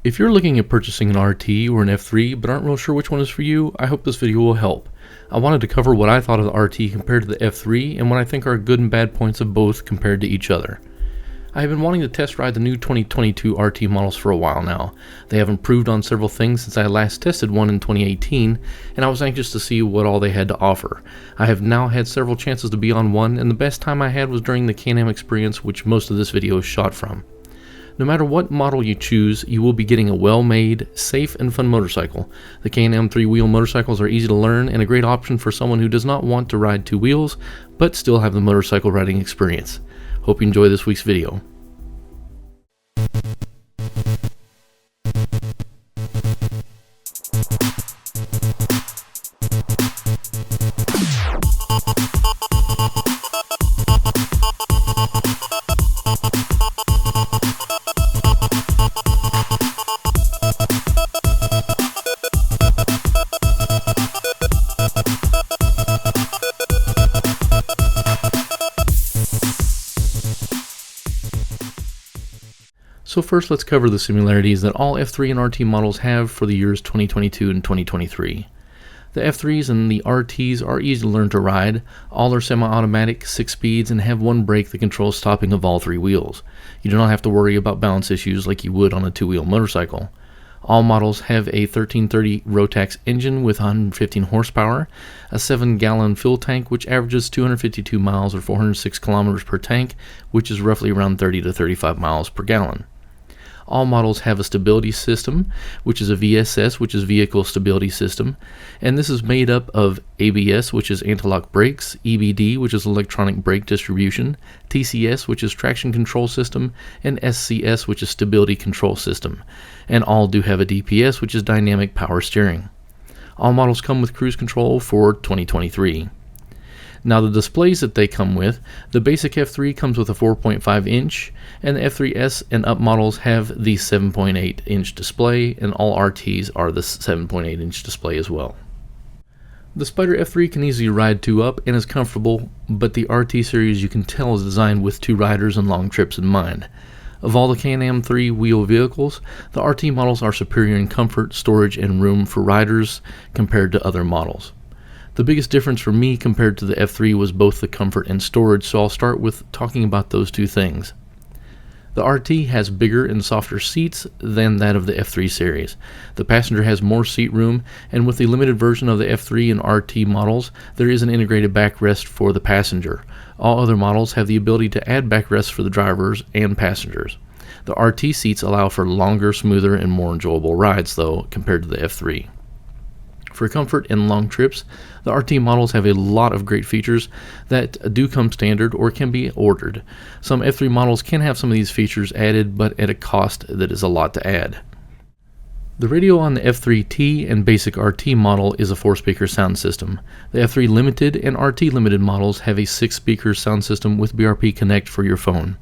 If you're looking at purchasing an RT or an F3 but aren't real sure which one is for you, I hope this video will help. I wanted to cover what I thought of the RT compared to the F3 and what I think are good and bad points of both compared to each other. I have been wanting to test ride the new 2022 RT models for a while now. They have improved on several things since I last tested one in 2018, and I was anxious to see what all they had to offer. I have now had several chances to be on one, and the best time I had was during the Can-Am experience, which most of this video is shot from. No matter what model you choose, you will be getting a well-made, safe, and fun motorcycle. The Can-Am 3-wheel motorcycles are easy to learn and a great option for someone who does not want to ride two wheels, but still have the motorcycle riding experience. Hope you enjoy this week's video. So first, let's cover the similarities that all F3 and RT models have for the years 2022 and 2023. The F3s and the RTs are easy to learn to ride. All are semi-automatic, 6 speeds, and have one brake that controls stopping of all 3 wheels. You do not have to worry about balance issues like you would on a 2-wheel motorcycle. All models have a 1330 Rotax engine with 115 horsepower, a 7-gallon fuel tank which averages 252 miles or 406 kilometers per tank, which is roughly around 30 to 35 miles per gallon. All models have a stability system, which is a VSS, which is Vehicle Stability System, and this is made up of ABS, which is anti-lock brakes, EBD, which is Electronic Brake Distribution, TCS, which is Traction Control System, and SCS, which is Stability Control System, and all do have a DPS, which is Dynamic Power Steering. All models come with cruise control for 2023. Now the displays that they come with, the basic F3 comes with a 4.5 inch, and the F3S and up models have the 7.8 inch display, and all RTs are the 7.8 inch display as well. The Spyder F3 can easily ride 2 up and is comfortable, but the RT series you can tell is designed with 2 riders and long trips in mind. Of all the Can-Am 3-wheel vehicles, the RT models are superior in comfort, storage, and room for riders compared to other models. The biggest difference for me compared to the F3 was both the comfort and storage, so I'll start with talking about those two things. The RT has bigger and softer seats than that of the F3 series. The passenger has more seat room, and with the limited version of the F3 and RT models, there is an integrated backrest for the passenger. All other models have the ability to add backrests for the drivers and passengers. The RT seats allow for longer, smoother, and more enjoyable rides, though, compared to the F3. For comfort and long trips, the RT models have a lot of great features that do come standard or can be ordered. Some F3 models can have some of these features added, but at a cost that is a lot to add. The radio on the F3T and basic RT model is a 4-speaker sound system. The F3 Limited and RT Limited models have a 6-speaker sound system with BRP Connect for your phone.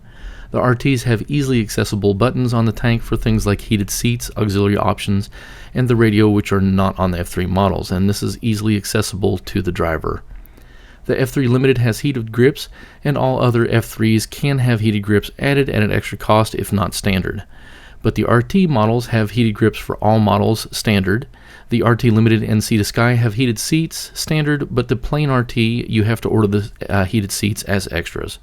The RTs have easily accessible buttons on the tank for things like heated seats, auxiliary options, and the radio, which are not on the F3 models, and this is easily accessible to the driver. The F3 Limited has heated grips, and all other F3s can have heated grips added at an extra cost if not standard. But the RT models have heated grips for all models standard. The RT Limited and Sea to Sky have heated seats standard, but the plain RT you have to order the heated seats as extras.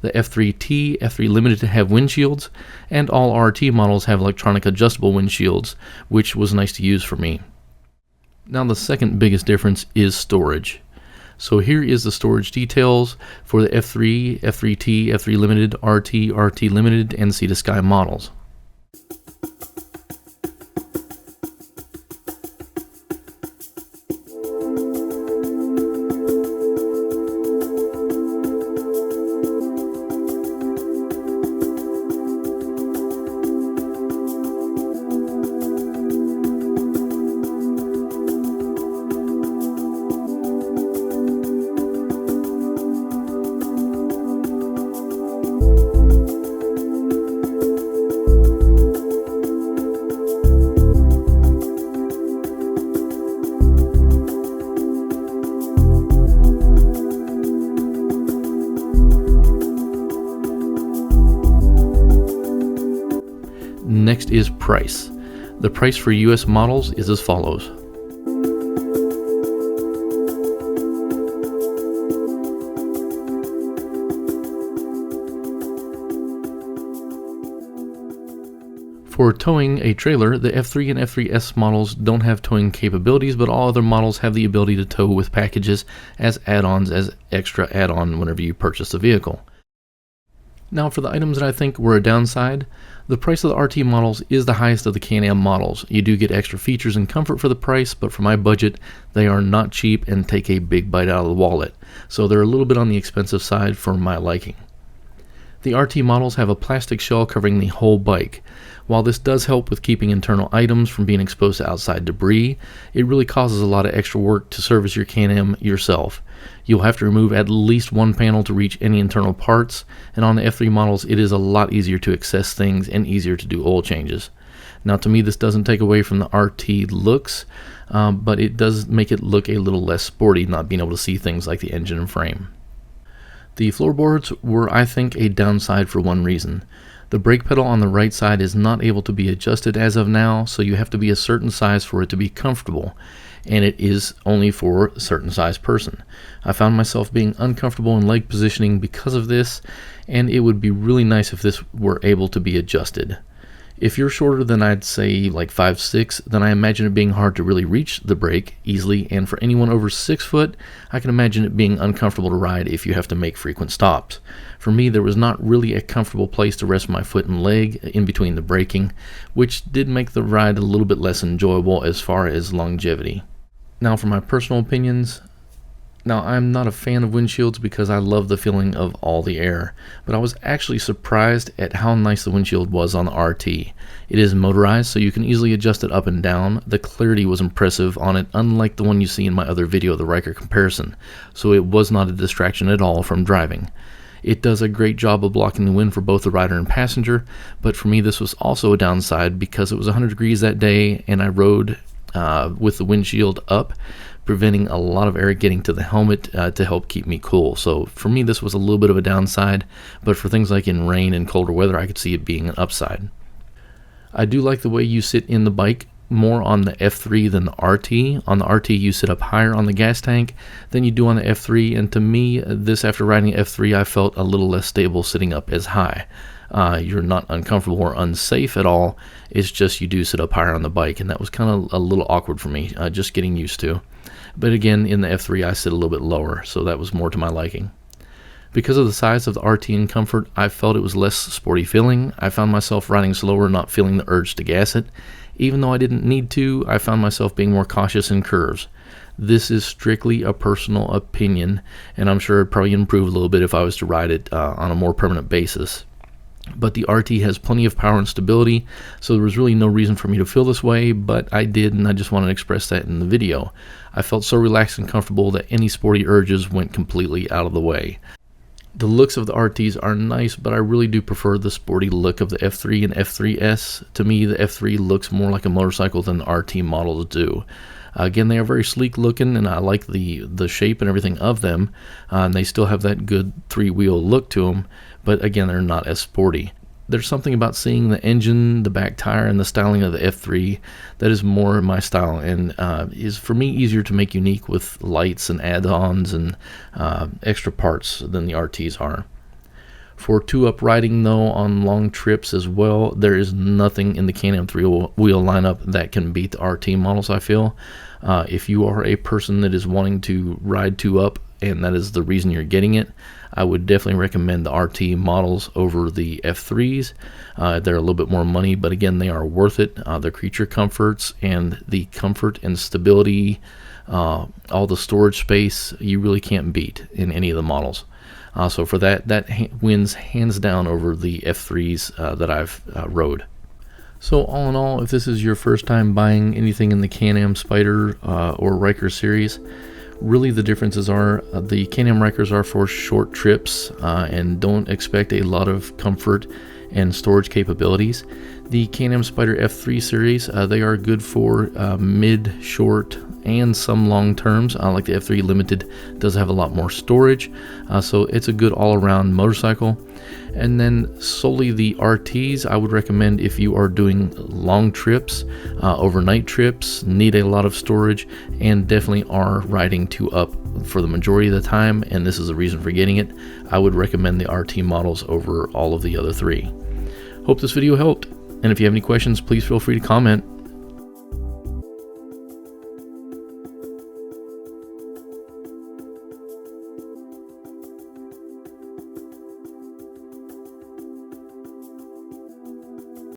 The F3T, F3 Limited have windshields, and all RT models have electronic adjustable windshields, which was nice to use for me. Now the second biggest difference is storage. So here is the storage details for the F3, F3T, F3 Limited, RT Limited, and Sea to Sky models. Next is price. The price for US models is as follows. For towing a trailer, the F3 and F3S models don't have towing capabilities, but all other models have the ability to tow with packages as add-ons, as extra add-on whenever you purchase a vehicle. Now for the items that I think were a downside, the price of the RT models is the highest of the Can-Am models. You do get extra features and comfort for the price, but for my budget, they are not cheap and take a big bite out of the wallet. So they're a little bit on the expensive side for my liking. The RT models have a plastic shell covering the whole bike. While this does help with keeping internal items from being exposed to outside debris, it really causes a lot of extra work to service your Can-Am yourself. You'll have to remove at least one panel to reach any internal parts, and on the F3 models it is a lot easier to access things and easier to do oil changes. Now to me this doesn't take away from the RT looks, but it does make it look a little less sporty, not being able to see things like the engine and frame. The floorboards were, I think, a downside for one reason. The brake pedal on the right side is not able to be adjusted as of now, so you have to be a certain size for it to be comfortable, and it is only for a certain size person. I found myself being uncomfortable in leg positioning because of this, and it would be really nice if this were able to be adjusted. If you're shorter than I'd say like 5'6", then I imagine it being hard to really reach the brake easily, and for anyone over 6 foot, I can imagine it being uncomfortable to ride if you have to make frequent stops. For me, there was not really a comfortable place to rest my foot and leg in between the braking, which did make the ride a little bit less enjoyable as far as longevity. Now for my personal opinions. Now, I'm not a fan of windshields because I love the feeling of all the air, but I was actually surprised at how nice the windshield was on the RT. It is motorized, so you can easily adjust it up and down. The clarity was impressive on it, unlike the one you see in my other video, the Riker comparison, so it was not a distraction at all from driving. It does a great job of blocking the wind for both the rider and passenger, but for me this was also a downside because it was 100 degrees that day and I rode with the windshield up, preventing a lot of air getting to the helmet to help keep me cool. So for me this was a little bit of a downside, but for things like in rain and colder weather I could see it being an upside. I do like the way you sit in the bike more on the F3 than the RT. On the RT you sit up higher on the gas tank than you do on the F3, and to me this, after riding F3, I felt a little less stable sitting up as high. You're not uncomfortable or unsafe at all, it's just you do sit up higher on the bike, and that was kind of a little awkward for me, just getting used to. But again, in the F3 I sit a little bit lower, so that was more to my liking. Because of the size of the RT and comfort, I felt it was less sporty feeling. I found myself riding slower, not feeling the urge to gas it. Even though I didn't need to, I found myself being more cautious in curves. This is strictly a personal opinion, and I'm sure it'd probably improve a little bit if I was to ride it on a more permanent basis. But the RT has plenty of power and stability, so there was really no reason for me to feel this way, but I did, and I just wanted to express that in the video. I felt so relaxed and comfortable that any sporty urges went completely out of the way. The looks of the RTs are nice, but I really do prefer the sporty look of the F3 and F3S. To me, the F3 looks more like a motorcycle than the RT models do. Again, they are very sleek looking, and I like the shape and everything of them, and they still have that good three-wheel look to them, but again, they're not as sporty. There's something about seeing the engine, the back tire, and the styling of the F3 that is more my style, and is for me easier to make unique with lights and add-ons and extra parts than the RTs are. For two-up riding though, on long trips as well, there is nothing in the Can-Am three-wheel lineup that can beat the RT models, I feel. If you are a person that is wanting to ride two-up, and that is the reason you're getting it, I would definitely recommend the RT models over the F3s. They're a little bit more money, but again, they are worth it. The creature comforts and the comfort and stability, all the storage space, you really can't beat in any of the models. So for that wins hands down over the F3s that I've rode. So all in all, if this is your first time buying anything in the Can-Am Spyder or Riker series, really the differences are the Can-Am Rikers are for short trips and don't expect a lot of comfort and storage capabilities. The Can-Am Spyder F3 series, they are good for mid, short, and some long terms. Like the F3 Limited does have a lot more storage, so it's a good all-around motorcycle. And then solely the RTs, I would recommend if you are doing long trips, overnight trips, need a lot of storage, and definitely are riding 2-up for the majority of the time, and this is the reason for getting it. I would recommend the RT models over all of the other three. Hope this video helped, and if you have any questions, please feel free to comment.